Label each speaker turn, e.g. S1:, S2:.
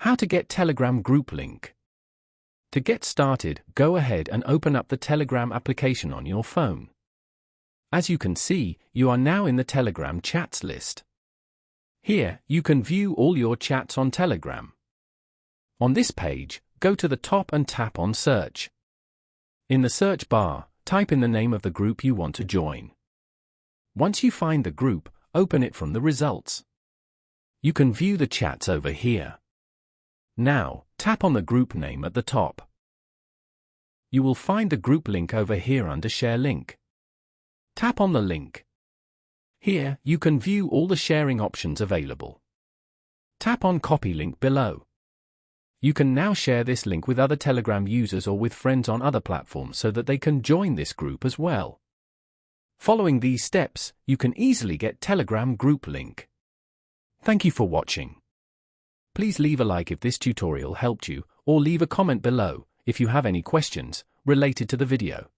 S1: How to get Telegram group link. To get started, go ahead and open up the Telegram application on your phone. As you can see, you are now in the Telegram chats list. Here, you can view all your chats on Telegram. On this page, go to the top and tap on Search. In the search bar, type in the name of the group you want to join. Once you find the group, open it from the results. You can view the chats over here. Now, tap on the group name at the top. You will find the group link over here under Share Link. Tap on the link. Here, you can view all the sharing options available. Tap on Copy Link below. You can now share this link with other Telegram users or with friends on other platforms so that they can join this group as well. Following these steps, you can easily get Telegram group link. Thank you for watching. Please leave a like if this tutorial helped you, or leave a comment below if you have any questions related to the video.